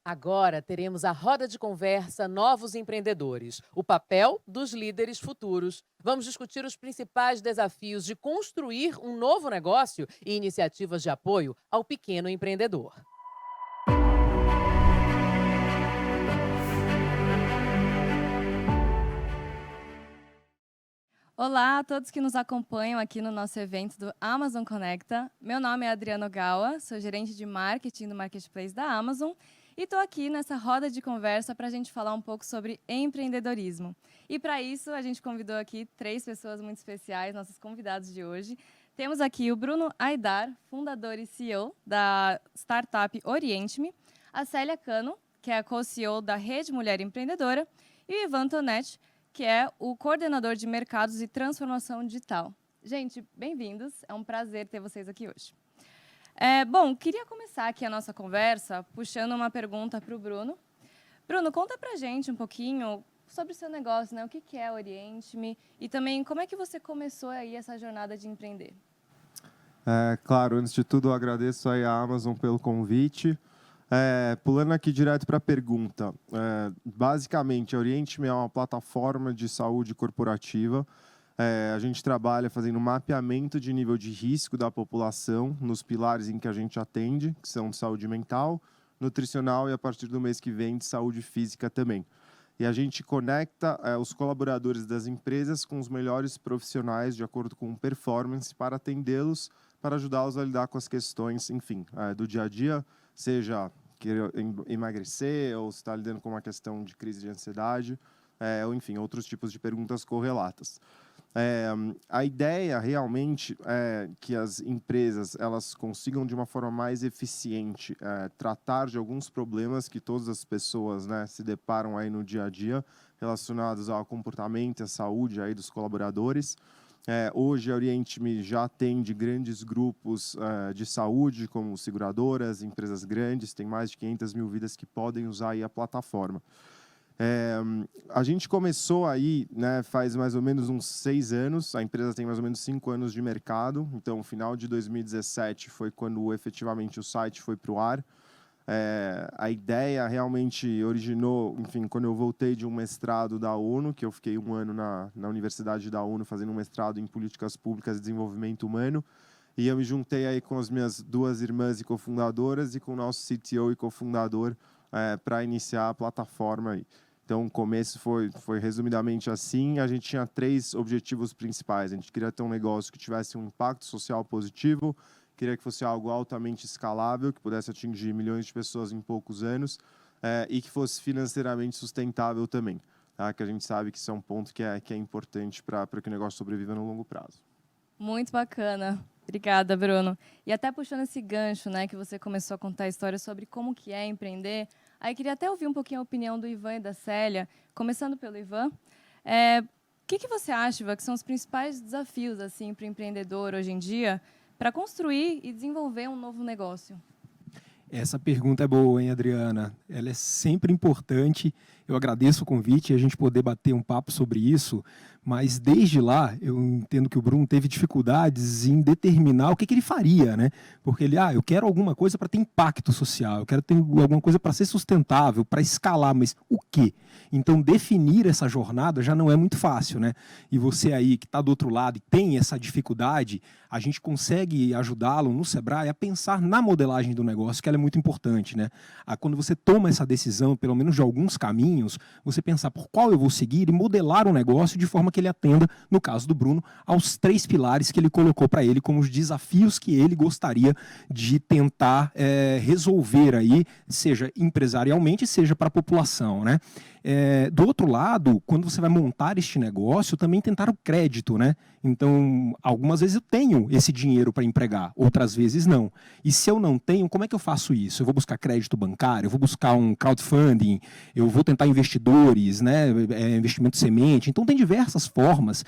Agora teremos a roda de conversa Novos Empreendedores, o papel dos líderes futuros. Vamos discutir os principais desafios de construir um novo negócio e iniciativas de apoio ao pequeno empreendedor. Olá a todos que nos acompanham aqui no nosso evento do Amazon Conecta. Meu nome é Adriana Ogawa, sou gerente de marketing do Marketplace da Amazon e estou aqui nessa roda de conversa para a gente falar um pouco sobre empreendedorismo. E para isso a gente convidou aqui 3 pessoas muito especiais, nossos convidados de hoje. Temos aqui o Bruno Aidar, fundador e CEO da startup Oriente-me, a Célia Cano, que é a co-CEO da Rede Mulher Empreendedora, e o Ivan Tonetti, que é o coordenador de mercados e transformação digital. Gente, bem-vindos. É um prazer ter vocês aqui hoje. Bom, queria começar aqui a nossa conversa puxando uma pergunta para o Bruno. Bruno, conta para a gente um pouquinho sobre o seu negócio, né? O que é Oriente-me e também como é que você começou aí essa jornada de empreender? Claro, antes de tudo, eu agradeço aí a Amazon pelo convite. Pulando aqui direto para a pergunta, basicamente, a Oriente-me é uma plataforma de saúde corporativa. A gente trabalha fazendo mapeamento de nível de risco da população nos pilares em que a gente atende, que são de saúde mental, nutricional e, a partir do mês que vem, de saúde física também. E a gente conecta os colaboradores das empresas com os melhores profissionais de acordo com performance para atendê-los, para ajudá-los a lidar com as questões, enfim, do dia a dia, seja querer emagrecer ou se está lidando com uma questão de crise de ansiedade, ou enfim, outros tipos de perguntas correlatas. A ideia realmente é que as empresas elas consigam de uma forma mais eficiente tratar de alguns problemas que todas as pessoas, né, se deparam aí no dia a dia relacionados ao comportamento e à saúde aí dos colaboradores. Hoje, a Oriente-me já atende grandes grupos de saúde, como seguradoras, empresas grandes, tem mais de 500 mil vidas que podem usar aí a plataforma. A gente começou aí, né, faz mais ou menos uns 6 anos, a empresa tem mais ou menos 5 anos de mercado, então, final de 2017 foi quando efetivamente o site foi para o ar. A ideia realmente originou, enfim, quando eu voltei de um mestrado da ONU, que eu fiquei 1 ano na Universidade da ONU fazendo um mestrado em Políticas Públicas e Desenvolvimento Humano, e eu me juntei aí com as minhas 2 irmãs e cofundadoras e com o nosso CTO e cofundador para iniciar a plataforma aí. Então, o começo foi resumidamente assim. A gente tinha 3 objetivos principais. A gente queria ter um negócio que tivesse um impacto social positivo, queria que fosse algo altamente escalável, que pudesse atingir milhões de pessoas em poucos anos e que fosse financeiramente sustentável também, tá? Que a gente sabe que isso é um ponto que é importante para que o negócio sobreviva no longo prazo. Muito bacana. Obrigada, Bruno. E até puxando esse gancho, né, que você começou a contar a história sobre como que é empreender, aí queria até ouvir um pouquinho a opinião do Ivan e da Célia, começando pelo Ivan. O que você acha, Ivan, que são os principais desafios assim, para o empreendedor hoje em dia para construir e desenvolver um novo negócio? Essa pergunta é boa, hein, Adriana? Ela é sempre importante. Eu agradeço o convite e a gente poder bater um papo sobre isso, mas desde lá eu entendo que o Bruno teve dificuldades em determinar o que ele faria, né? Porque ele, eu quero alguma coisa para ter impacto social, eu quero ter alguma coisa para ser sustentável, para escalar, mas o quê? Então, definir essa jornada já não é muito fácil, né? E você aí que está do outro lado e tem essa dificuldade, a gente consegue ajudá-lo no Sebrae a pensar na modelagem do negócio, que ela é muito importante, né? Quando você toma essa decisão, pelo menos de alguns caminhos, você pensar por qual eu vou seguir e modelar um negócio de forma que ele atenda, no caso do Bruno, aos 3 pilares que ele colocou para ele como os desafios que ele gostaria de tentar resolver aí, seja empresarialmente, seja para a população, né? Do outro lado, quando você vai montar este negócio, também tentar o crédito, né? Então, algumas vezes eu tenho esse dinheiro para empregar, outras vezes não. E se eu não tenho, como é que eu faço isso? Eu vou buscar crédito bancário, eu vou buscar um crowdfunding, eu vou tentar investidores, né? Investimento semente. Então, tem diversas formas.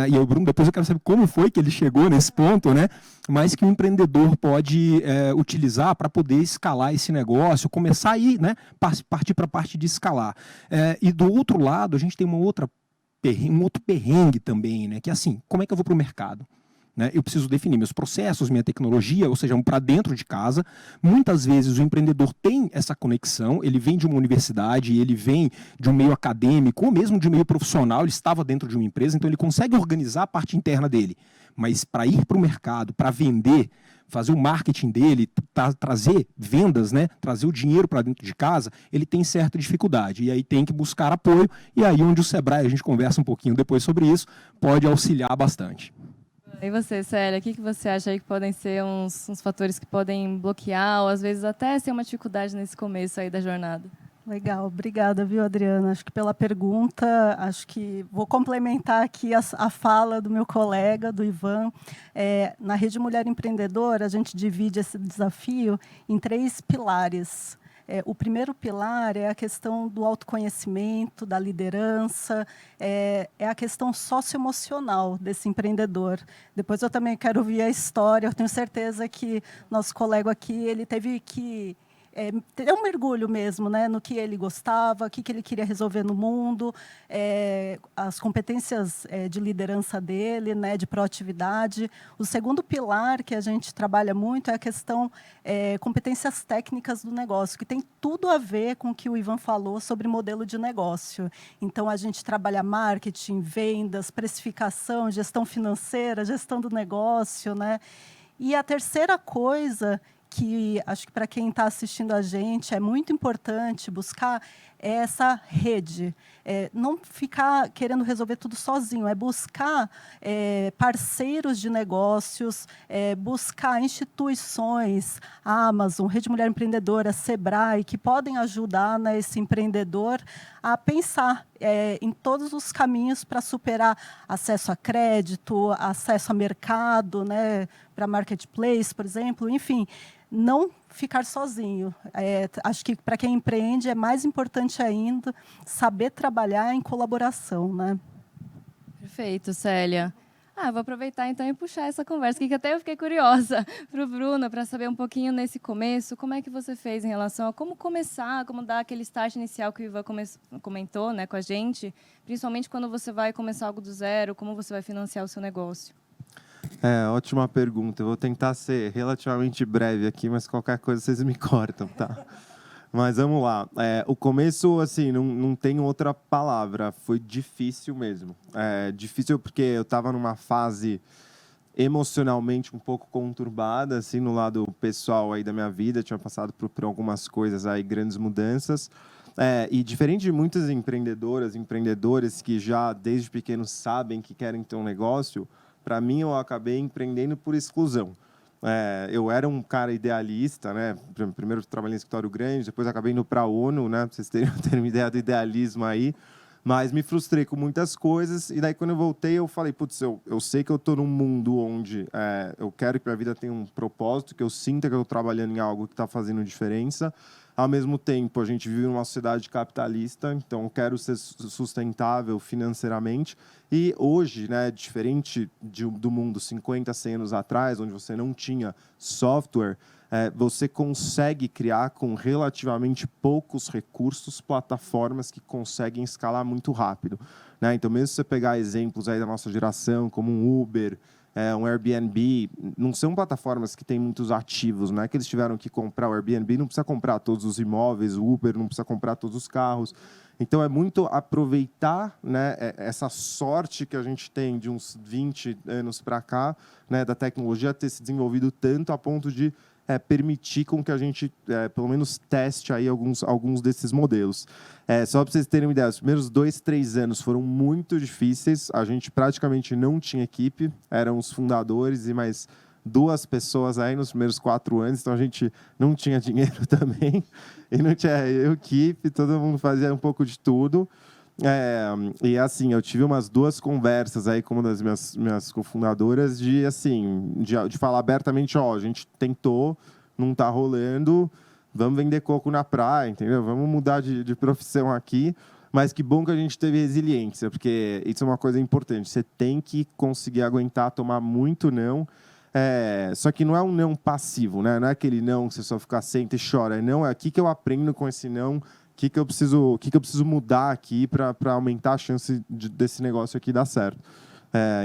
E o Bruno, depois eu quero saber como foi que ele chegou nesse ponto, né? Mas que o empreendedor pode utilizar para poder escalar esse negócio, começar aí, né? Partir para a parte de escalar. E do outro lado, a gente tem um outro perrengue também, né? Que é assim, como é que eu vou para o mercado? né? Eu preciso definir meus processos, minha tecnologia, ou seja, para dentro de casa. Muitas vezes o empreendedor tem essa conexão, ele vem de uma universidade, ele vem de um meio acadêmico, ou mesmo de um meio profissional, ele estava dentro de uma empresa, então ele consegue organizar a parte interna dele. Mas para ir para o mercado, para vender, fazer o marketing dele, trazer vendas, né? Trazer o dinheiro para dentro de casa, ele tem certa dificuldade. E aí tem que buscar apoio, e aí onde o Sebrae, a gente conversa um pouquinho depois sobre isso, pode auxiliar bastante. E você, Célia, o que você acha aí que podem ser uns fatores que podem bloquear ou às vezes até ser uma dificuldade nesse começo aí da jornada? Legal, obrigada, viu, Adriana? Acho que pela pergunta, acho que vou complementar aqui a fala do meu colega, do Ivan. Na Rede Mulher Empreendedora, a gente divide esse desafio em 3 pilares. O primeiro pilar é a questão do autoconhecimento, da liderança, é a questão socioemocional desse empreendedor. Depois eu também quero ouvir a história. Eu tenho certeza que nosso colega aqui ele teve que ter um mergulho mesmo, né, no que ele gostava, o que ele queria resolver no mundo, as competências de liderança dele, né, de proatividade. O segundo pilar que a gente trabalha muito é a questão competências técnicas do negócio, que tem tudo a ver com o que o Ivan falou sobre modelo de negócio. Então, a gente trabalha marketing, vendas, precificação, gestão financeira, gestão do negócio, né? E a terceira coisa que acho que para quem está assistindo a gente é muito importante buscar essa rede. Não ficar querendo resolver tudo sozinho, é buscar parceiros de negócios, buscar instituições, Amazon, Rede Mulher Empreendedora, Sebrae, que podem ajudar, né, esse empreendedor a pensar em todos os caminhos para superar acesso a crédito, acesso a mercado, né, para marketplace, por exemplo, enfim, não ficar sozinho. Acho que para quem empreende é mais importante ainda saber trabalhar em colaboração, né? Perfeito, Célia. Vou aproveitar então e puxar essa conversa, que até eu fiquei curiosa para o Bruno, para saber um pouquinho nesse começo, como é que você fez em relação a como começar, como dar aquele start inicial que o Ivan comentou, né, com a gente, principalmente quando você vai começar algo do zero, como você vai financiar o seu negócio? Ótima pergunta. Eu vou tentar ser relativamente breve aqui, mas qualquer coisa vocês me cortam, tá? Mas vamos lá. O começo, assim, não tem outra palavra. Foi difícil mesmo. Difícil porque eu estava numa fase emocionalmente um pouco conturbada, assim, no lado pessoal aí da minha vida. Tinha passado por algumas coisas aí, grandes mudanças. E diferente de muitas empreendedoras, empreendedores que já desde pequenos sabem que querem ter um negócio, para mim eu acabei empreendendo por exclusão. Eu era um cara idealista, né? Primeiro trabalhei em escritório grande, depois acabei indo para a ONU, né? Para vocês terem uma ideia do idealismo aí. Mas me frustrei com muitas coisas. E daí, quando eu voltei, eu falei, putz, eu sei que eu estou num mundo onde eu quero que minha vida tenha um propósito, que eu sinta que eu estou trabalhando em algo que está fazendo diferença. Ao mesmo tempo, a gente vive numa sociedade capitalista, então eu quero ser sustentável financeiramente. E hoje, né, diferente do mundo 50, 100 anos atrás, onde você não tinha software, você consegue criar com relativamente poucos recursos plataformas que conseguem escalar muito rápido, né? Então, mesmo se você pegar exemplos aí da nossa geração, como um Uber, um Airbnb, não são plataformas que têm muitos ativos, não é que eles tiveram que comprar o Airbnb, não precisa comprar todos os imóveis, o Uber não precisa comprar todos os carros. Então, é muito aproveitar, né, essa sorte que a gente tem de uns 20 anos para cá, né, da tecnologia ter se desenvolvido tanto a ponto de permitir com que a gente, pelo menos, teste aí alguns desses modelos. Só para vocês terem uma ideia, os primeiros 2, 3 anos foram muito difíceis. A gente praticamente não tinha equipe, eram os fundadores e mais 2 pessoas aí nos primeiros 4 anos, então a gente não tinha dinheiro também, e não tinha equipe, todo mundo fazia um pouco de tudo. E assim, eu tive umas 2 conversas aí com uma das minhas cofundadoras de falar abertamente, a gente tentou, não está rolando, vamos vender coco na praia, entendeu? Vamos mudar de profissão aqui, mas que bom que a gente teve resiliência, porque isso é uma coisa importante, você tem que conseguir aguentar, tomar muito não. Só que não é um não passivo, né? Não é aquele não que você só fica senta e chora, não, é aqui que eu aprendo com esse não. O que eu preciso mudar aqui para aumentar a chance desse negócio aqui dar certo?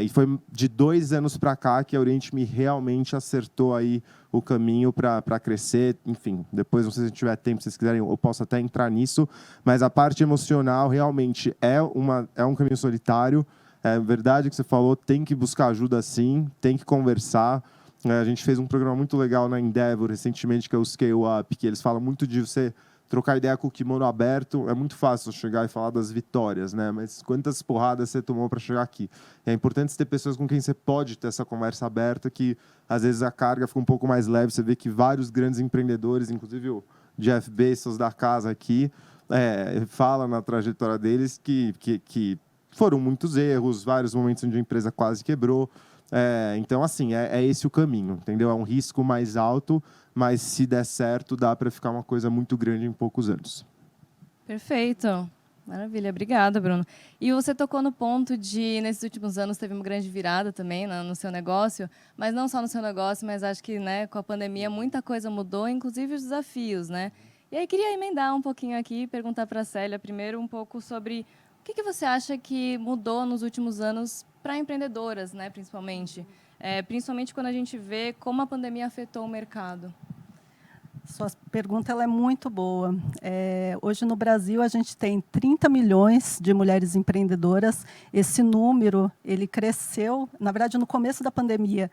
E foi de 2 anos para cá que a Oriente-Me realmente acertou aí o caminho para crescer. Enfim, depois, não sei se a gente tiver tempo, se vocês quiserem, eu posso até entrar nisso. Mas a parte emocional realmente é um caminho solitário. É verdade que você falou, tem que buscar ajuda sim, tem que conversar. A gente fez um programa muito legal na Endeavor recentemente, que é o Scale Up, que eles falam muito de você trocar ideia com o kimono aberto. É muito fácil chegar e falar das vitórias, né? Mas quantas porradas você tomou para chegar aqui? É importante ter pessoas com quem você pode ter essa conversa aberta, que às vezes a carga fica um pouco mais leve. Você vê que vários grandes empreendedores, inclusive o Jeff Bezos da casa aqui, fala na trajetória deles que foram muitos erros, vários momentos onde a empresa quase quebrou. Então, assim, é esse o caminho, entendeu? É um risco mais alto, mas se der certo, dá para ficar uma coisa muito grande em poucos anos. Perfeito. Maravilha, obrigada, Bruno. E você tocou no ponto de, nesses últimos anos, teve uma grande virada também no seu negócio, mas não só no seu negócio, mas acho que, né, com a pandemia muita coisa mudou, inclusive os desafios, né? E aí queria emendar um pouquinho aqui e perguntar para a Célia primeiro um pouco sobre o que você acha que mudou nos últimos anos para empreendedoras, né, principalmente? Principalmente quando a gente vê como a pandemia afetou o mercado. Sua pergunta ela é muito boa. Hoje no Brasil a gente tem 30 milhões de mulheres empreendedoras. Esse número ele cresceu, na verdade, no começo da pandemia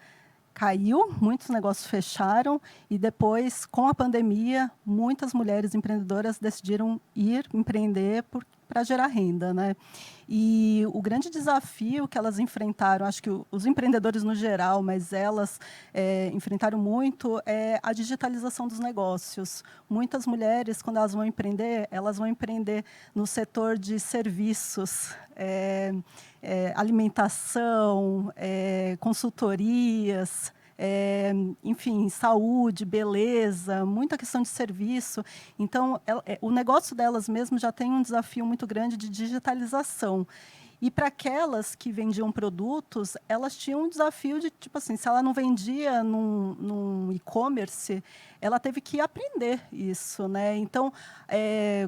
caiu, muitos negócios fecharam e depois, com a pandemia, muitas mulheres empreendedoras decidiram ir empreender para gerar renda, né? E o grande desafio que elas enfrentaram, acho que os empreendedores no geral, mas elas enfrentaram muito, é a digitalização dos negócios. Muitas mulheres, quando elas vão empreender no setor de serviços, alimentação, consultorias, enfim, saúde, beleza, muita questão de serviço. Então, o negócio delas mesmo já tem um desafio muito grande de digitalização. E para aquelas que vendiam produtos, elas tinham um desafio de, tipo assim, se ela não vendia num e-commerce, ela teve que aprender isso, né? Então,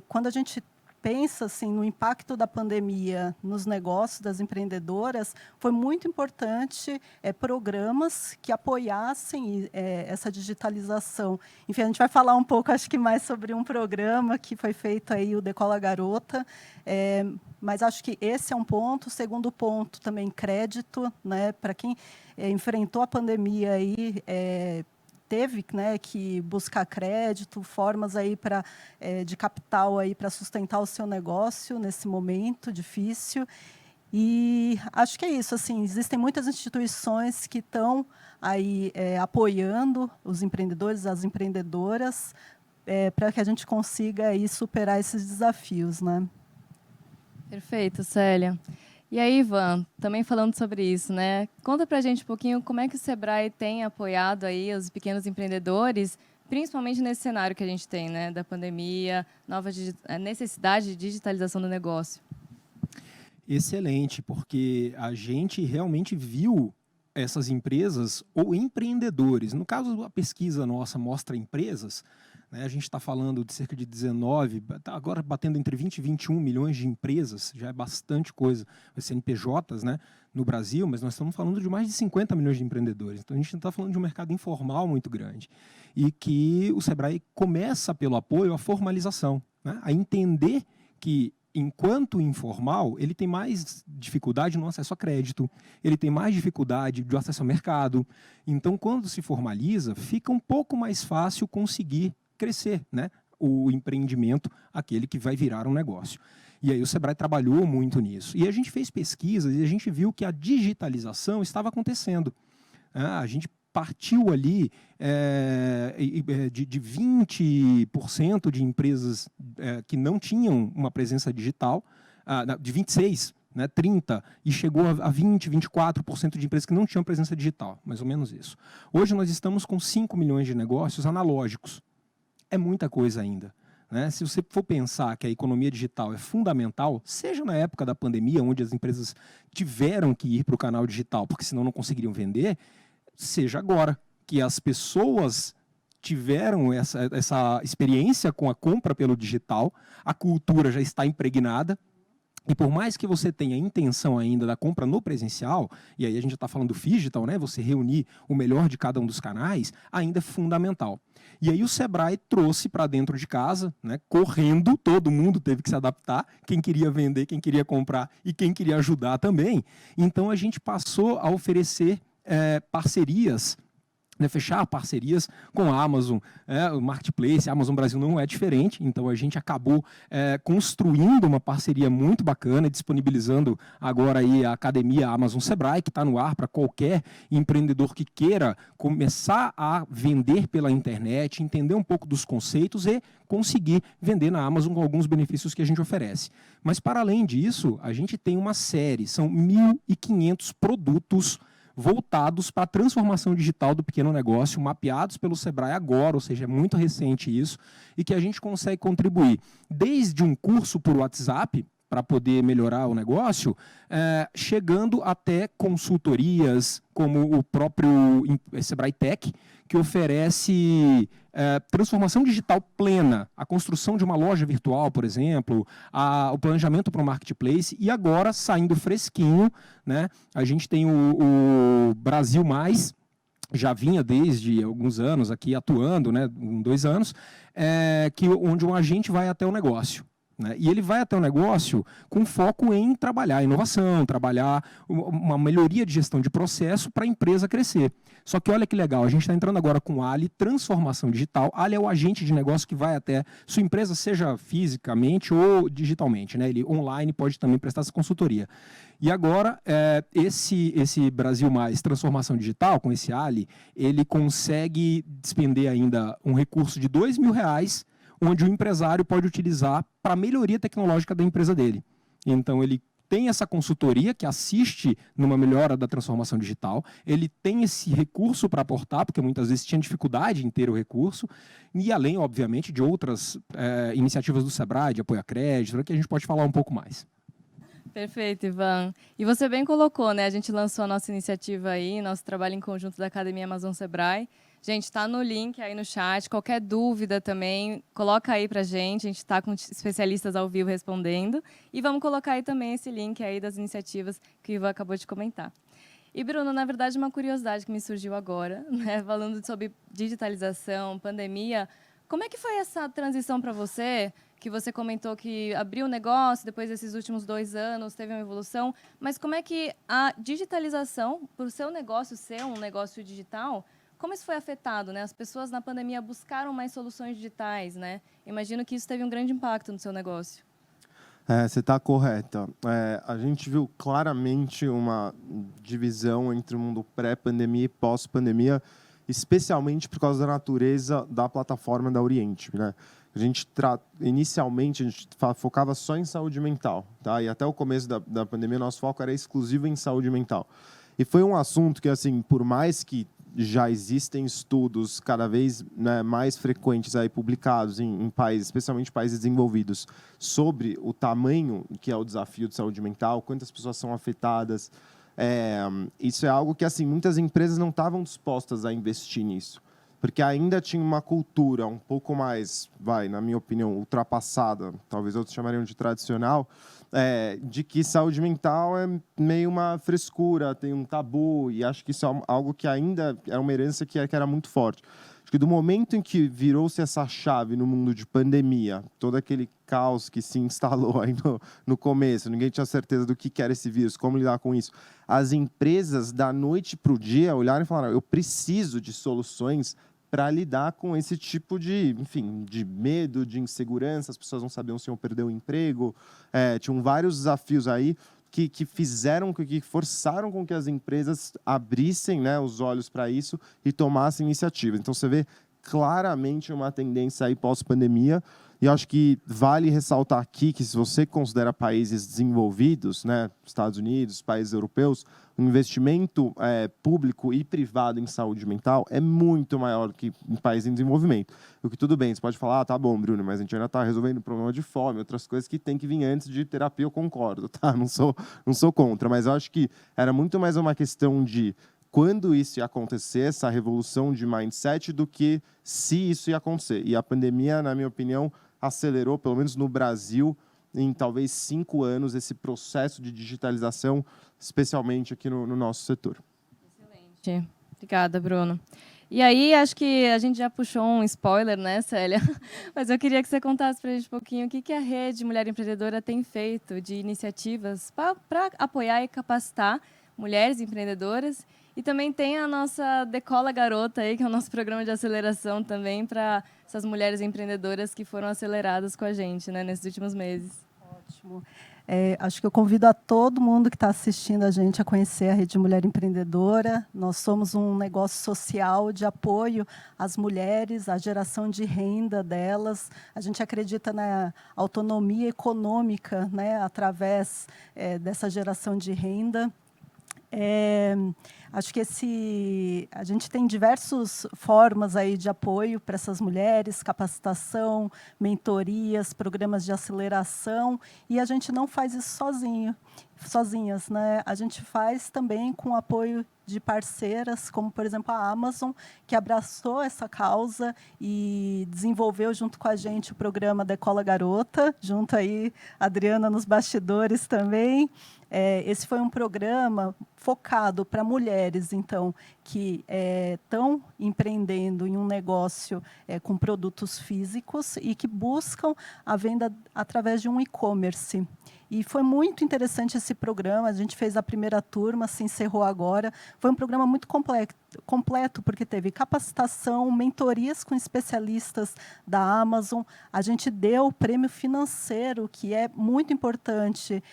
quando a gente pensa assim, no impacto da pandemia nos negócios das empreendedoras, foi muito importante programas que apoiassem essa digitalização. Enfim, a gente vai falar um pouco, acho que mais sobre um programa que foi feito aí, o Decola Garota, mas acho que esse é um ponto. O segundo ponto também, crédito, né, para quem enfrentou a pandemia aí, teve, né, que buscar crédito, formas aí de capital aí para sustentar o seu negócio nesse momento difícil. E acho que é isso. Assim, existem muitas instituições que estão aí apoiando os empreendedores, as empreendedoras, para que a gente consiga aí superar esses desafios, né? Perfeito, Célia. E aí, Ivan, também falando sobre isso, né? Conta pra gente um pouquinho como é que o Sebrae tem apoiado aí os pequenos empreendedores, principalmente nesse cenário que a gente tem, né? Da pandemia, necessidade de digitalização do negócio. Excelente, porque a gente realmente viu essas empresas ou empreendedores. No caso, a pesquisa nossa mostra empresas, né? A gente está falando de cerca de 19, tá agora batendo entre 20 e 21 milhões de empresas, já é bastante coisa, CNPJs, né, no Brasil, mas nós estamos falando de mais de 50 milhões de empreendedores. Então, a gente está falando de um mercado informal muito grande. E que o Sebrae começa pelo apoio à formalização, né, a entender que, enquanto informal, ele tem mais dificuldade no acesso a crédito, ele tem mais dificuldade de acesso ao mercado. Então, quando se formaliza, fica um pouco mais fácil conseguir crescer, né, o empreendimento, aquele que vai virar um negócio. E aí o Sebrae trabalhou muito nisso. E a gente fez pesquisas e a gente viu que a digitalização estava acontecendo. A gente partiu ali de 20% de empresas que não tinham uma presença digital, de 26%, né, 30%, e chegou a 20%, 24% de empresas que não tinham presença digital, mais ou menos isso. Hoje nós estamos com 5 milhões de negócios analógicos. É muita coisa ainda, né? Se você for pensar que a economia digital é fundamental, seja na época da pandemia, onde as empresas tiveram que ir para o canal digital, porque senão não conseguiriam vender, seja agora, que as pessoas tiveram essa experiência com a compra pelo digital, a cultura já está impregnada, E por mais que você tenha intenção ainda da compra no presencial, e aí a gente já está falando do phygital, né? Você reunir o melhor de cada um dos canais, ainda é fundamental. E aí o Sebrae trouxe para dentro de casa, né? Correndo, todo mundo teve que se adaptar, quem queria vender, quem queria comprar e quem queria ajudar também. Então a gente passou a oferecer parcerias, né, fechar parcerias com a Amazon, o Marketplace. A Amazon Brasil não é diferente, então a gente acabou construindo uma parceria muito bacana, disponibilizando agora aí a Academia Amazon Sebrae, que está no ar para qualquer empreendedor que queira começar a vender pela internet, entender um pouco dos conceitos e conseguir vender na Amazon com alguns benefícios que a gente oferece. Mas, para além disso, a gente tem uma série, são 1.500 produtos voltados para a transformação digital do pequeno negócio, mapeados pelo Sebrae agora, ou seja, é muito recente isso, e que a gente consegue contribuir desde um curso por WhatsApp, para poder melhorar o negócio, chegando até consultorias, como o próprio Sebrae Tech, que oferece transformação digital plena, a construção de uma loja virtual, por exemplo, o planejamento para o marketplace, e agora, saindo fresquinho, né, a gente tem o Brasil Mais, já vinha desde alguns anos aqui atuando, né, 2 anos, onde um agente vai até o negócio. Né? E ele vai até o negócio com foco em trabalhar inovação, trabalhar uma melhoria de gestão de processo para a empresa crescer. Só que olha que legal, a gente está entrando agora com o Ali, transformação digital. Ali é o agente de negócio que vai até sua empresa, seja fisicamente ou digitalmente. Né? Ele online pode também prestar essa consultoria. E agora, esse Brasil Mais Transformação Digital, com esse Ali, ele consegue despender ainda um recurso de R$2.000, onde o empresário pode utilizar para a melhoria tecnológica da empresa dele. Então, ele tem essa consultoria que assiste numa melhora da transformação digital, ele tem esse recurso para aportar, porque muitas vezes tinha dificuldade em ter o recurso, e além, obviamente, de outras iniciativas do Sebrae, de apoio a crédito, que a gente pode falar um pouco mais. Perfeito, Ivan. E você bem colocou, né? A gente lançou a nossa iniciativa aí, nosso trabalho em conjunto da Academia Amazon Sebrae. Gente, está no link aí no chat. Qualquer dúvida também, coloca aí para a gente está com especialistas ao vivo respondendo. E vamos colocar aí também esse link aí das iniciativas que o Ivan acabou de comentar. E, Bruno, na verdade, uma curiosidade que me surgiu agora, né? Falando sobre digitalização, pandemia, como é que foi essa transição para você? Que você comentou que abriu o negócio, depois desses últimos 2 anos teve uma evolução, mas como é que a digitalização, por o seu negócio ser um negócio digital, como isso foi afetado, né? As pessoas na pandemia buscaram mais soluções digitais, né? Imagino que isso teve um grande impacto no seu negócio. Você está correta. A gente viu claramente uma divisão entre o mundo pré-pandemia e pós-pandemia, especialmente por causa da natureza da plataforma da Oriente, né? Inicialmente, a gente focava só em saúde mental, tá? E até o começo da pandemia, nosso foco era exclusivo em saúde mental. E foi um assunto que, assim, por mais que já existem estudos cada vez, né, mais frequentes aí publicados em países, especialmente países desenvolvidos, sobre o tamanho que é o desafio de saúde mental, quantas pessoas são afetadas. Isso é algo que, assim, muitas empresas não estavam dispostas a investir nisso, porque ainda tinha uma cultura um pouco mais, na minha opinião, ultrapassada, talvez outros chamariam de tradicional, de que saúde mental é meio uma frescura, tem um tabu, e acho que isso é algo que ainda é uma herança que era muito forte. Acho que do momento em que virou-se essa chave no mundo de pandemia, todo aquele caos que se instalou aí no começo, ninguém tinha certeza do que era esse vírus, como lidar com isso, as empresas, da noite para o dia, olharam e falaram, eu preciso de soluções para lidar com esse tipo de medo, de insegurança, as pessoas não sabiam se iam perder o emprego, tinham vários desafios aí que forçaram com que as empresas abrissem, né, os olhos para isso e tomassem iniciativa. Então, você vê claramente uma tendência aí pós-pandemia, e acho que vale ressaltar aqui que, se você considera países desenvolvidos, né, Estados Unidos, países europeus, o investimento público e privado em saúde mental é muito maior que em países em desenvolvimento. O que tudo bem, você pode falar, tá bom, Bruno, mas a gente ainda está resolvendo o problema de fome, outras coisas que tem que vir antes de terapia, eu concordo, tá? Não sou contra, mas eu acho que era muito mais uma questão de quando isso ia acontecer, essa revolução de mindset, do que se isso ia acontecer. E a pandemia, na minha opinião, acelerou, pelo menos no Brasil, em talvez 5 anos esse processo de digitalização, especialmente aqui no nosso setor. Excelente. Obrigada, Bruno. E aí, acho que a gente já puxou um spoiler, né, Célia? Mas eu queria que você contasse para a gente um pouquinho o que a Rede Mulher Empreendedora tem feito de iniciativas para apoiar e capacitar mulheres empreendedoras. E também tem a nossa Decola Garota, aí, que é o nosso programa de aceleração também para essas mulheres empreendedoras que foram aceleradas com a gente, né, nesses últimos meses. Ótimo. Acho que eu convido a todo mundo que está assistindo a gente a conhecer a Rede Mulher Empreendedora. Nós somos um negócio social de apoio às mulheres, à geração de renda delas. A gente acredita na autonomia econômica, né, através dessa geração de renda. Acho que a gente tem diversas formas aí de apoio para essas mulheres, capacitação, mentorias, programas de aceleração, e a gente não faz isso sozinhas, né? A gente faz também com apoio de parceiras, como, por exemplo, a Amazon, que abraçou essa causa e desenvolveu junto com a gente o programa Decola Garota, junto aí a Adriana nos bastidores também. Esse foi um programa focado para mulheres, então, que estão empreendendo em um negócio com produtos físicos e que buscam a venda através de um e-commerce. E foi muito interessante esse programa. A gente fez a primeira turma, se encerrou agora. Foi um programa muito completo, porque teve capacitação, mentorias com especialistas da Amazon. A gente deu o prêmio financeiro, que é muito importante,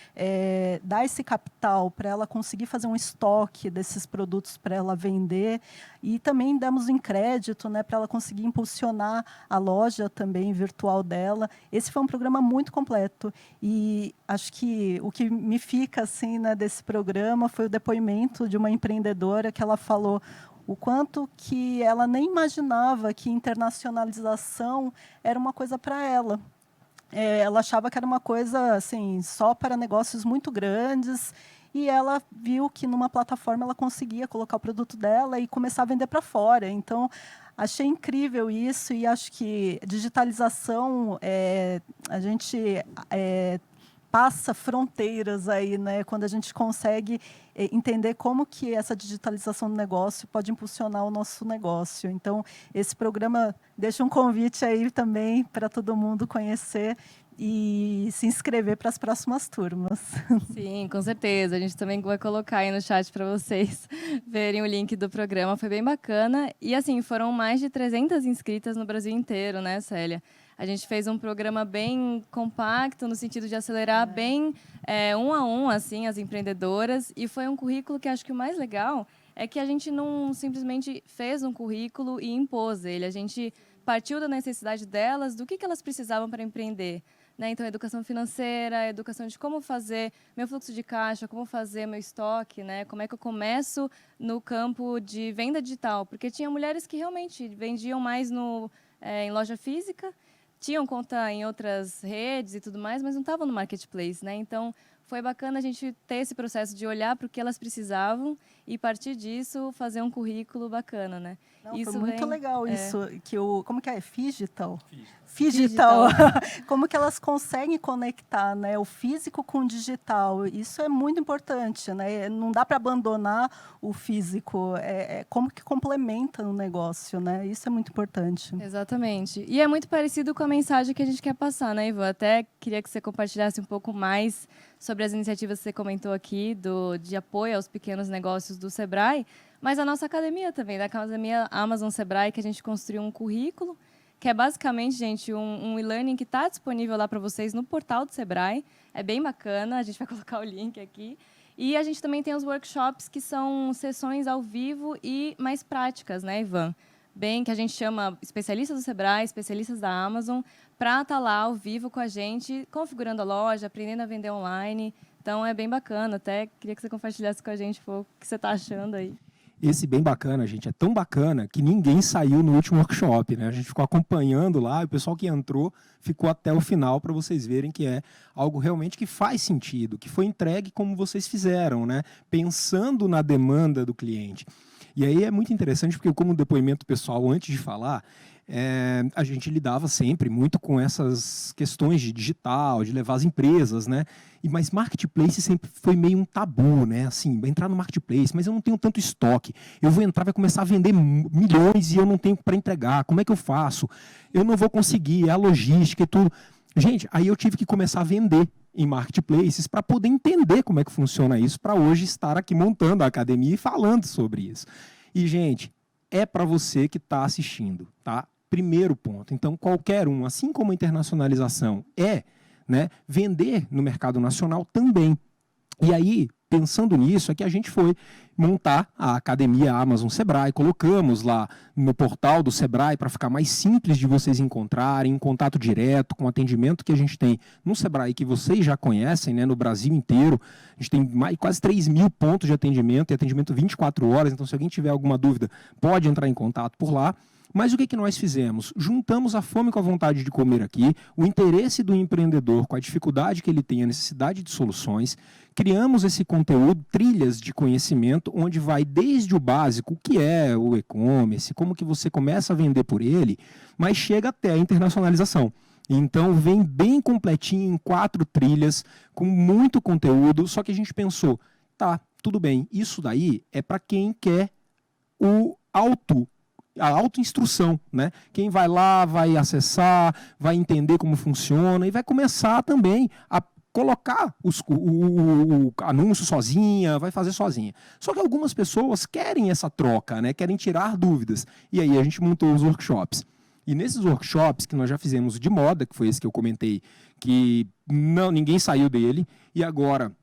dar esse capital para ela conseguir fazer um estoque desses produtos para ela vender. E também demos em crédito, né, para ela conseguir impulsionar a loja também virtual dela. Esse foi um programa muito completo. E acho que o que me fica assim, né, desse programa foi o depoimento de uma empreendedora que ela falou o quanto que ela nem imaginava que internacionalização era uma coisa para ela. Ela achava que era uma coisa assim, só para negócios muito grandes, e ela viu que numa plataforma ela conseguia colocar o produto dela e começar a vender para fora. Então, achei incrível isso, e acho que digitalização, a gente passa fronteiras aí, né? Quando a gente consegue entender como que essa digitalização do negócio pode impulsionar o nosso negócio. Então, esse programa deixa um convite aí também para todo mundo conhecer e se inscrever para as próximas turmas. Sim, com certeza. A gente também vai colocar aí no chat para vocês verem o link do programa. Foi bem bacana. E, assim, foram mais de 300 inscritas no Brasil inteiro, né, Célia? A gente fez um programa bem compacto, no sentido de acelerar bem um a um, assim, as empreendedoras. E foi um currículo que acho que o mais legal é que a gente não simplesmente fez um currículo e impôs ele. A gente partiu da necessidade delas, do que elas precisavam para empreender. Né? Então, educação financeira, educação de como fazer meu fluxo de caixa, como fazer meu estoque, né? Como é que eu começo no campo de venda digital. Porque tinha mulheres que realmente vendiam mais em loja física, tinham conta em outras redes e tudo mais, mas não estavam no marketplace, né? Então, foi bacana a gente ter esse processo de olhar para o que elas precisavam e, a partir disso, fazer um currículo bacana, né? Não, isso foi muito legal isso, que como que é? Figital? Figital. Como que elas conseguem conectar, né, o físico com o digital? Isso é muito importante, né? Não dá para abandonar o físico. Como que complementa no negócio, né? Isso é muito importante. Exatamente. E é muito parecido com a mensagem que a gente quer passar, né, Ivan? Até queria que você compartilhasse um pouco mais sobre as iniciativas que você comentou aqui de apoio aos pequenos negócios do Sebrae, mas a nossa academia também, da Academia Amazon Sebrae, que a gente construiu um currículo, que é basicamente, gente, um e-learning que está disponível lá para vocês no portal do Sebrae. É bem bacana, a gente vai colocar o link aqui. E a gente também tem os workshops, que são sessões ao vivo e mais práticas, né, Ivan? Bem, que a gente chama especialistas do Sebrae, especialistas da Amazon, para estar lá ao vivo com a gente, configurando a loja, aprendendo a vender online. Então, é bem bacana. Até queria que você compartilhasse com a gente o que você está achando aí. Esse bem bacana, gente, é tão bacana que ninguém saiu no último workshop, né? A gente ficou acompanhando lá, e o pessoal que entrou ficou até o final para vocês verem que é algo realmente que faz sentido, que foi entregue como vocês fizeram, né? Pensando na demanda do cliente. E aí é muito interessante, porque como depoimento pessoal, antes de falar, a gente lidava sempre muito com essas questões de digital, de levar as empresas, né? Mas marketplace sempre foi meio um tabu, né? Assim, entrar no marketplace, mas eu não tenho tanto estoque. Eu vou entrar, vai começar a vender milhões e eu não tenho para entregar. Como é que eu faço? Eu não vou conseguir, é a logística e tudo. Gente, aí eu tive que começar a vender em marketplaces para poder entender como é que funciona isso, para hoje estar aqui montando a academia e falando sobre isso. E, gente, é para você que está assistindo, tá? Primeiro ponto. Então, qualquer um, assim como a internacionalização né, vender no mercado nacional também. E aí, pensando nisso, é que a gente foi montar a Academia Amazon Sebrae, colocamos lá no portal do Sebrae para ficar mais simples de vocês encontrarem, em contato direto com o atendimento que a gente tem no Sebrae, que vocês já conhecem, né, no Brasil inteiro. A gente tem quase 3.000 pontos de atendimento, e atendimento 24 horas, então se alguém tiver alguma dúvida, pode entrar em contato por lá. Mas o que nós fizemos? Juntamos a fome com a vontade de comer aqui, o interesse do empreendedor com a dificuldade que ele tem, a necessidade de soluções, criamos esse conteúdo, trilhas de conhecimento, onde vai desde o básico, o que é o e-commerce, como que você começa a vender por ele, mas chega até a internacionalização. Então vem bem completinho em 4 trilhas, com muito conteúdo, só que a gente pensou, tá, tudo bem, isso daí é para quem quer a autoinstrução, né? Quem vai lá, vai acessar, vai entender como funciona e vai começar também a colocar o anúncio sozinha, vai fazer sozinha. Só que algumas pessoas querem essa troca, né? Querem tirar dúvidas. E aí a gente montou os workshops. E nesses workshops que nós já fizemos de moda, que foi esse que eu comentei, que ninguém saiu dele, e agora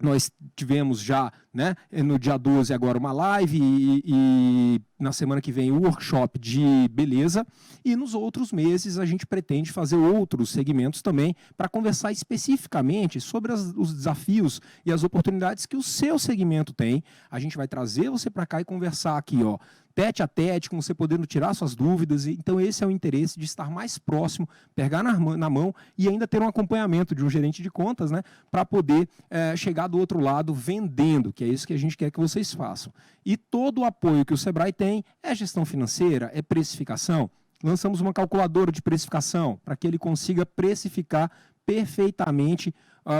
nós tivemos já, né, no dia 12 agora uma live e na semana que vem o workshop de beleza, e nos outros meses a gente pretende fazer outros segmentos também para conversar especificamente sobre os desafios e as oportunidades que o seu segmento tem. A gente vai trazer você para cá e conversar aqui, ó, tete a tete, com você podendo tirar suas dúvidas. Então esse é o interesse de estar mais próximo, pegar na mão e ainda ter um acompanhamento de um gerente de contas, né, para poder chegar do outro lado vendendo, que é isso que a gente quer que vocês façam. E todo o apoio que o Sebrae tem é gestão financeira, é precificação. Lançamos uma calculadora de precificação para que ele consiga precificar perfeitamente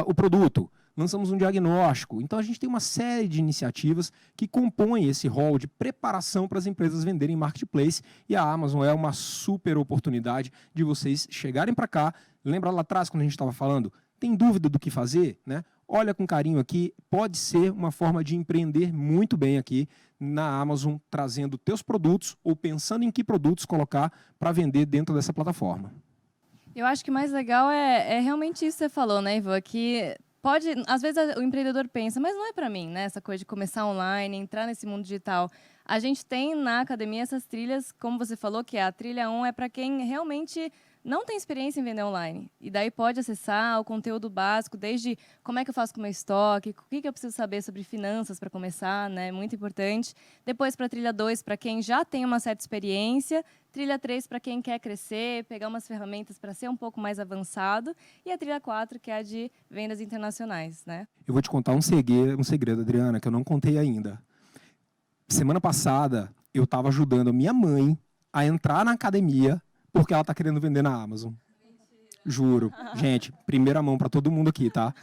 o produto. Lançamos um diagnóstico. Então, a gente tem uma série de iniciativas que compõem esse rol de preparação para as empresas venderem em marketplace, e a Amazon é uma super oportunidade de vocês chegarem para cá. Lembra lá atrás, quando a gente estava falando, tem dúvida do que fazer, né? Olha com carinho aqui, pode ser uma forma de empreender muito bem aqui na Amazon, trazendo teus produtos ou pensando em que produtos colocar para vender dentro dessa plataforma. Eu acho que o mais legal é realmente isso que você falou, né, Ivan? Que às vezes o empreendedor pensa, mas não é para mim, né? Essa coisa de começar online, entrar nesse mundo digital. A gente tem na academia essas trilhas, como você falou, que a trilha 1 é para quem realmente não tem experiência em vender online. E daí pode acessar o conteúdo básico, desde como é que eu faço com o meu estoque, o que eu preciso saber sobre finanças para começar, né? Muito importante. Depois para a trilha 2, para quem já tem uma certa experiência. Trilha 3 para quem quer crescer, pegar umas ferramentas para ser um pouco mais avançado. E a trilha 4, que é a de vendas internacionais, né? Eu vou te contar um segredo, Adriana, que eu não contei ainda. Semana passada, eu estava ajudando a minha mãe a entrar na academia porque ela está querendo vender na Amazon. Mentira. Juro. Gente, primeira mão para todo mundo aqui, tá?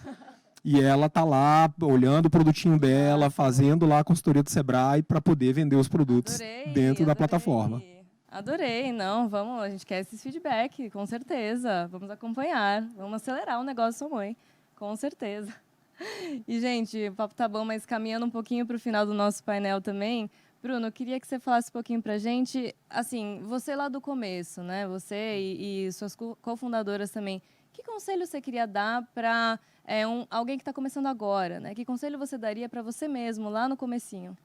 E ela tá lá olhando o produtinho dela, fazendo lá a consultoria do Sebrae para poder vender os produtos dentro da plataforma. Adorei, não, vamos, a gente quer esses feedback, com certeza. Vamos acompanhar, vamos acelerar o negócio da sua mãe, com certeza. E, gente, o papo tá bom, mas caminhando um pouquinho para o final do nosso painel também, Bruno, eu queria que você falasse um pouquinho para a gente, assim, você lá do começo, né? Você e suas cofundadoras também. Que conselho você queria dar para alguém que está começando agora, né? Que conselho você daria para você mesmo, lá no comecinho?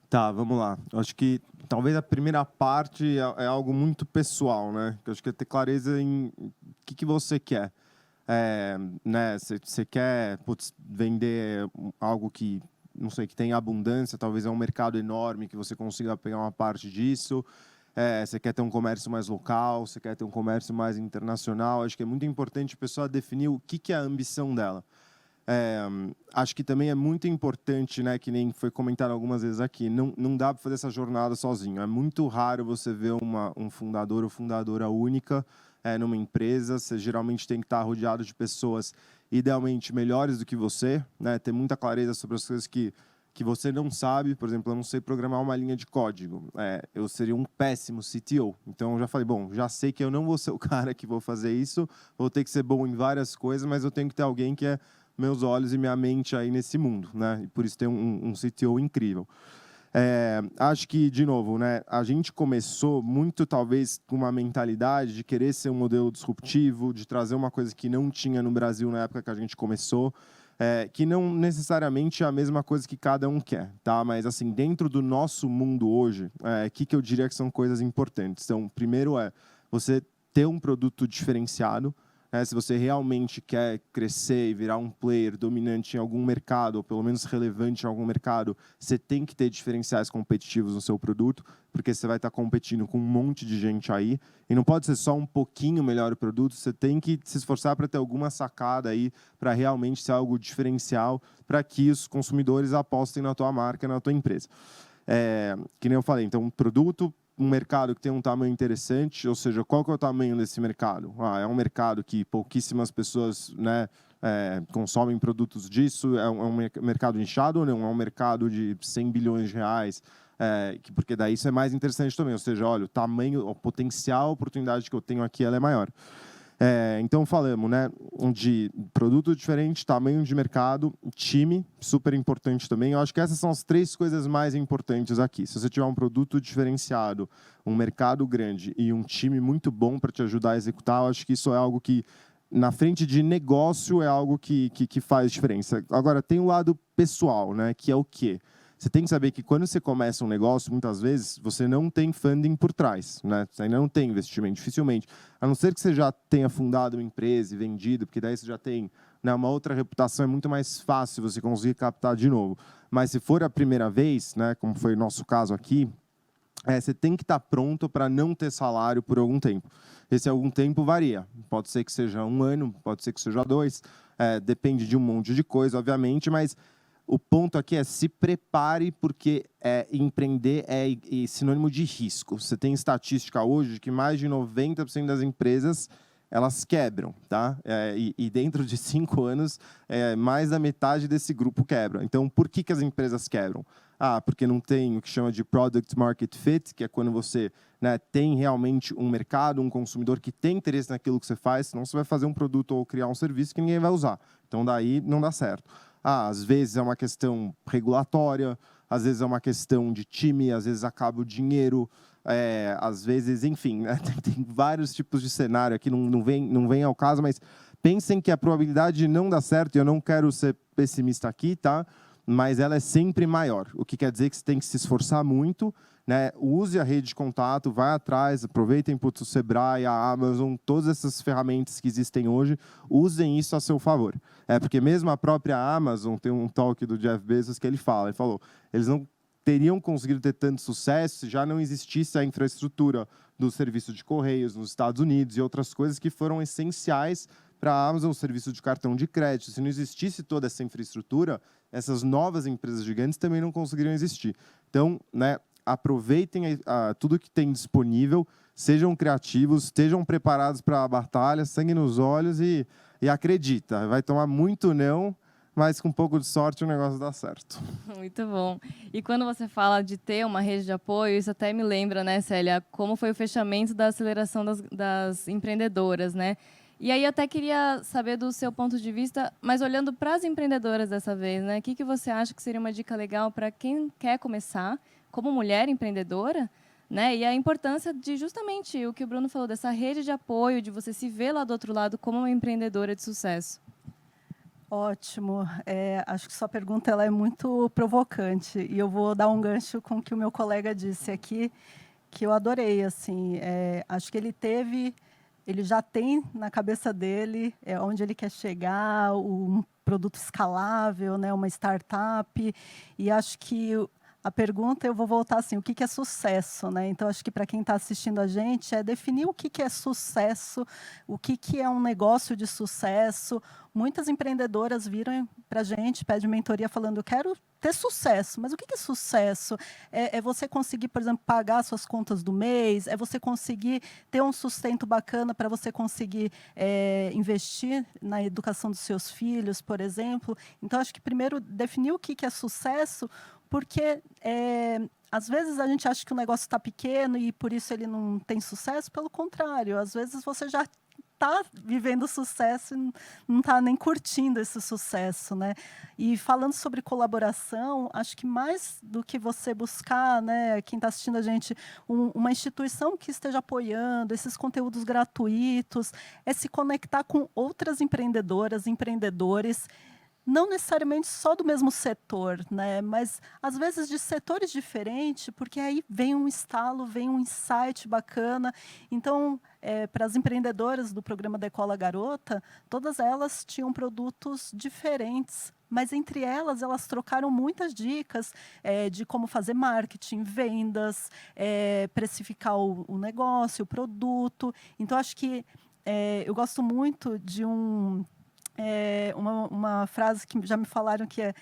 Tá, vamos lá. Eu acho que talvez a primeira parte é algo muito pessoal, né? Eu acho que é ter clareza em o que você quer. Né? Você quer vender algo que não sei, que tem abundância, talvez é um mercado enorme que você consiga pegar uma parte disso. Você quer ter um comércio mais local, você quer ter um comércio mais internacional. Acho que é muito importante a pessoa definir o que é a ambição dela. Acho que também é muito importante, né, que nem foi comentado algumas vezes aqui, não dá para fazer essa jornada sozinho. É muito raro você ver um fundador ou fundadora única numa empresa. Você geralmente tem que estar rodeado de pessoas idealmente melhores do que você, né, ter muita clareza sobre as coisas que você não sabe. Por exemplo, eu não sei programar uma linha de código. Eu seria um péssimo CTO. Então, eu já falei, bom, já sei que eu não vou ser o cara que vou fazer isso, vou ter que ser bom em várias coisas, mas eu tenho que ter alguém que é meus olhos e minha mente aí nesse mundo, né? E por isso tem um CTO incrível. Acho que, de novo, né, a gente começou muito, talvez, com uma mentalidade de querer ser um modelo disruptivo, de trazer uma coisa que não tinha no Brasil na época que a gente começou, que não necessariamente é a mesma coisa que cada um quer, tá? Mas, assim, dentro do nosso mundo hoje, que eu diria que são coisas importantes. Então, primeiro você ter um produto diferenciado. Se você realmente quer crescer e virar um player dominante em algum mercado, ou pelo menos relevante em algum mercado, você tem que ter diferenciais competitivos no seu produto, porque você vai estar competindo com um monte de gente aí, e não pode ser só um pouquinho melhor o produto, você tem que se esforçar para ter alguma sacada aí, para realmente ser algo diferencial, para que os consumidores apostem na tua marca, na tua empresa. Que nem eu falei, então, produto, um mercado que tem um tamanho interessante, ou seja, qual que é o tamanho desse mercado? É um mercado que pouquíssimas pessoas, né, consomem produtos disso, é um mercado inchado ou não? É um mercado de 100 bilhões de reais, porque daí isso é mais interessante também, ou seja, olha, o tamanho, o potencial, a oportunidade que eu tenho aqui, ela é maior. Então, falamos, né, de produto diferente, tamanho de mercado, time, super importante também. Eu acho que essas são as 3 coisas mais importantes aqui. Se você tiver um produto diferenciado, um mercado grande e um time muito bom para te ajudar a executar, eu acho que isso é algo que, na frente de negócio, é algo que faz diferença. Agora, tem o lado pessoal, né, que é o quê? Você tem que saber que quando você começa um negócio, muitas vezes, você não tem funding por trás, né? Você ainda não tem investimento, dificilmente. A não ser que você já tenha fundado uma empresa e vendido, porque daí você já tem, né, uma outra reputação, é muito mais fácil você conseguir captar de novo. Mas se for a primeira vez, né, como foi o nosso caso aqui, você tem que estar pronto para não ter salário por algum tempo. Esse algum tempo varia. Pode ser que seja 1 ano, pode ser que seja 2, depende de um monte de coisa, obviamente, mas o ponto aqui é se prepare, porque empreender é sinônimo de risco. Você tem estatística hoje de que mais de 90% das empresas elas quebram, tá? E dentro de 5 anos, mais da metade desse grupo quebra. Então, por que as empresas quebram? Porque não tem o que chama de Product Market Fit, que é quando você, né, tem realmente um mercado, um consumidor que tem interesse naquilo que você faz, senão você vai fazer um produto ou criar um serviço que ninguém vai usar. Então, daí não dá certo. Às vezes é uma questão regulatória, às vezes é uma questão de time, às vezes acaba o dinheiro, às vezes, enfim, né? Tem vários tipos de cenário aqui, não vem ao caso, mas pensem que a probabilidade de não dar certo, e eu não quero ser pessimista aqui, tá? Mas ela é sempre maior, o que quer dizer que você tem que se esforçar muito, né? Use a rede de contato, vai atrás, aproveitem o Sebrae, a Amazon, todas essas ferramentas que existem hoje, usem isso a seu favor. Porque mesmo a própria Amazon, tem um talk do Jeff Bezos que ele falou, eles não teriam conseguido ter tanto sucesso se já não existisse a infraestrutura do serviço de correios nos Estados Unidos e outras coisas que foram essenciais para a Amazon, o serviço de cartão de crédito. Se não existisse toda essa infraestrutura, essas novas empresas gigantes também não conseguiriam existir. Então, né, aproveitem tudo que tem disponível, sejam criativos, estejam preparados para a batalha, sangue nos olhos e acredita. Vai tomar muito não, mas com um pouco de sorte o negócio dá certo. Muito bom. E quando você fala de ter uma rede de apoio, isso até me lembra, né, Célia, como foi o fechamento da aceleração das empreendedoras, né? E aí eu até queria saber do seu ponto de vista, mas olhando para as empreendedoras dessa vez, né? O que você acha que seria uma dica legal para quem quer começar como mulher empreendedora, né? E a importância de justamente o que o Bruno falou, dessa rede de apoio, de você se ver lá do outro lado como uma empreendedora de sucesso. Ótimo. Acho que sua pergunta ela é muito provocante. E eu vou dar um gancho com o que o meu colega disse aqui, que eu adorei. Assim, acho que ele já tem na cabeça dele onde ele quer chegar, um produto escalável, né, uma startup. E acho que a pergunta, eu vou voltar assim, o que é sucesso, né? Então, acho que para quem está assistindo a gente, é definir o que é sucesso, o que é um negócio de sucesso. Muitas empreendedoras viram para a gente, pedem mentoria falando, eu quero ter sucesso. Mas o que é sucesso? É você conseguir, por exemplo, pagar suas contas do mês, é você conseguir ter um sustento bacana para você conseguir investir na educação dos seus filhos, por exemplo. Então, acho que primeiro definir o que é sucesso, porque às vezes a gente acha que o negócio está pequeno e por isso ele não tem sucesso. Pelo contrário, às vezes você já está vivendo sucesso e não está nem curtindo esse sucesso, né? E falando sobre colaboração, acho que mais do que você buscar, né, quem está assistindo a gente, uma instituição que esteja apoiando esses conteúdos gratuitos, é se conectar com outras empreendedoras, empreendedores, não necessariamente só do mesmo setor, né? Mas às vezes de setores diferentes, porque aí vem um estalo, vem um insight bacana. Então, para as empreendedoras do programa Decola Garota, todas elas tinham produtos diferentes, mas entre elas trocaram muitas dicas de como fazer marketing, vendas, precificar o negócio, o produto. Então, acho que eu gosto muito de uma frase que já me falaram que é: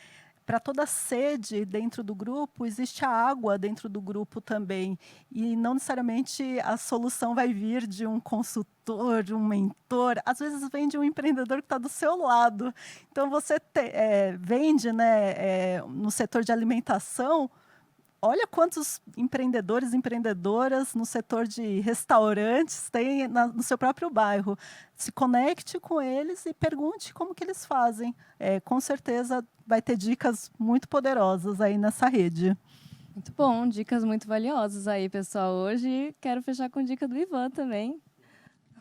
para toda sede dentro do grupo, existe a água dentro do grupo também. E não necessariamente a solução vai vir de um consultor, de um mentor. Às vezes vem de um empreendedor que está do seu lado. Então, você vende, né, no setor de alimentação. Olha quantos empreendedores e empreendedoras no setor de restaurantes tem no seu próprio bairro. Se conecte com eles e pergunte como que eles fazem. Com certeza vai ter dicas muito poderosas aí nessa rede. Muito bom, dicas muito valiosas aí, pessoal. Hoje quero fechar com dica do Ivan também.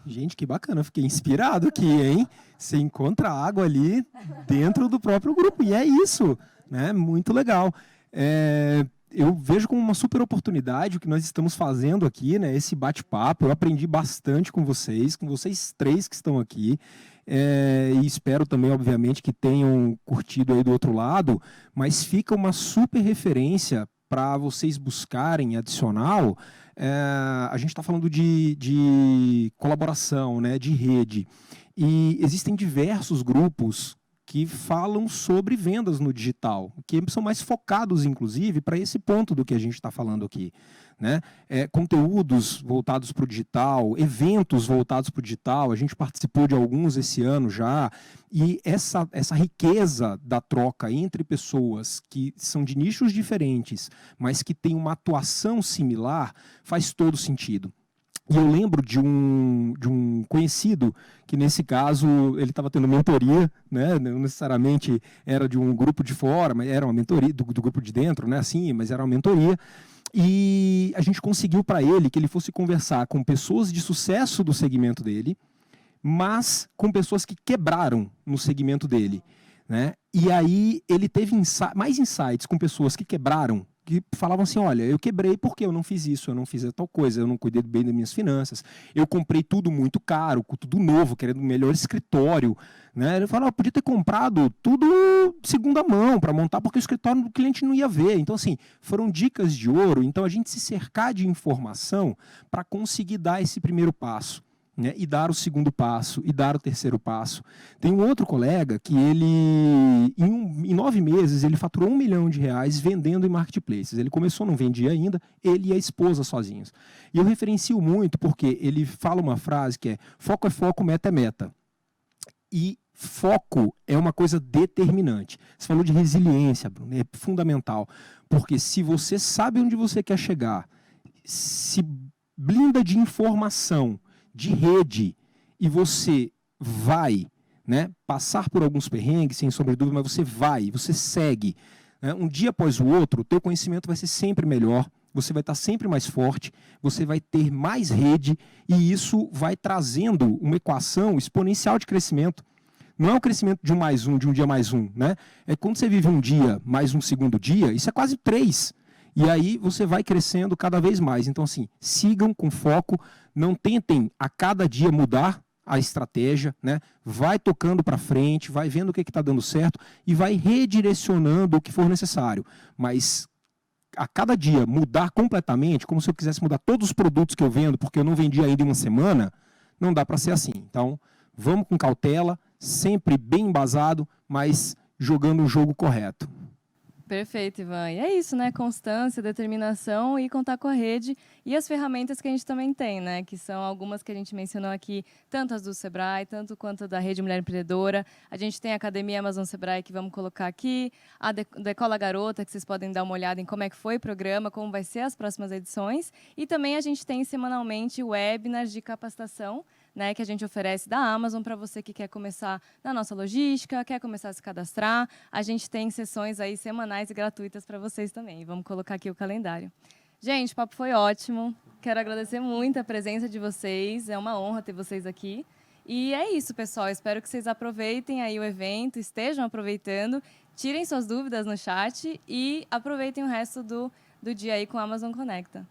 Gente, que bacana, fiquei inspirado aqui, hein? Você encontra água ali dentro do próprio grupo, e é isso, né? Muito legal. Eu vejo como uma super oportunidade o que nós estamos fazendo aqui, né? Esse bate-papo. Eu aprendi bastante com vocês três que estão aqui. E espero também, obviamente, que tenham curtido aí do outro lado, mas fica uma super referência para vocês buscarem adicional. A gente está falando de colaboração, né? De rede. E existem diversos grupos que falam sobre vendas no digital, que são mais focados, inclusive, para esse ponto do que a gente está falando aqui, né? Conteúdos voltados para o digital, eventos voltados para o digital, a gente participou de alguns esse ano já, e essa riqueza da troca entre pessoas que são de nichos diferentes, mas que têm uma atuação similar, faz todo sentido. E eu lembro de um conhecido que, nesse caso, ele estava tendo mentoria, né? Não necessariamente era de um grupo de fora, mas era uma mentoria do grupo de dentro, né? Assim, mas era uma mentoria. E a gente conseguiu para ele que ele fosse conversar com pessoas de sucesso do segmento dele, mas com pessoas que quebraram no segmento dele, né? E aí ele teve mais insights com pessoas que quebraram, que falavam assim: olha, eu quebrei porque eu não fiz isso, eu não fiz tal coisa, eu não cuidei bem das minhas finanças, eu comprei tudo muito caro, tudo novo, querendo o melhor escritório, né? Ele falou: podia ter comprado tudo segunda mão para montar, porque o escritório do cliente não ia ver. Então, assim, foram dicas de ouro. Então, a gente se cercar de informação para conseguir dar esse primeiro passo, né, e dar o segundo passo, e dar o terceiro passo. Tem um outro colega que ele, em 9 meses, ele faturou R$1 milhão vendendo em marketplaces. Ele começou, não vendia ainda, ele e a esposa sozinhos. E eu referencio muito porque ele fala uma frase que é: foco é foco, meta é meta. E foco é uma coisa determinante. Você falou de resiliência, Bruno, é fundamental. Porque se você sabe onde você quer chegar, se blinda de informação, de rede, e você vai, né, passar por alguns perrengues, sem sombra de dúvida, mas você segue, né, um dia após o outro, o teu conhecimento vai ser sempre melhor, você vai estar sempre mais forte, você vai ter mais rede, e isso vai trazendo uma equação exponencial de crescimento. Não é o crescimento de 1 mais 1, de um dia mais 1, né? É quando você vive um dia mais um segundo dia, isso é quase 3. E aí você vai crescendo cada vez mais. Então, assim, sigam com foco, não tentem a cada dia mudar a estratégia, né? Vai tocando para frente, vai vendo o que está dando certo e vai redirecionando o que for necessário. Mas a cada dia mudar completamente, como se eu quisesse mudar todos os produtos que eu vendo, porque eu não vendi ainda em uma semana, não dá para ser assim. Então, vamos com cautela, sempre bem embasado, mas jogando o jogo correto. Perfeito, Ivan. E é isso, né? Constância, determinação e contar com a rede e as ferramentas que a gente também tem, né? Que são algumas que a gente mencionou aqui, tanto as do Sebrae, tanto quanto da Rede Mulher Empreendedora. A gente tem a Academia Amazon Sebrae, que vamos colocar aqui, a Decola Garota, que vocês podem dar uma olhada em como é que foi o programa, como vai ser as próximas edições. E também a gente tem semanalmente webinars de capacitação, né, que a gente oferece da Amazon para você que quer começar na nossa logística, quer começar a se cadastrar. A gente tem sessões aí semanais e gratuitas para vocês também. Vamos colocar aqui o calendário. Gente, o papo foi ótimo. Quero agradecer muito a presença de vocês. É uma honra ter vocês aqui. E é isso, pessoal. Espero que vocês aproveitem aí o evento, estejam aproveitando, tirem suas dúvidas no chat e aproveitem o resto do dia aí com a Amazon Conecta.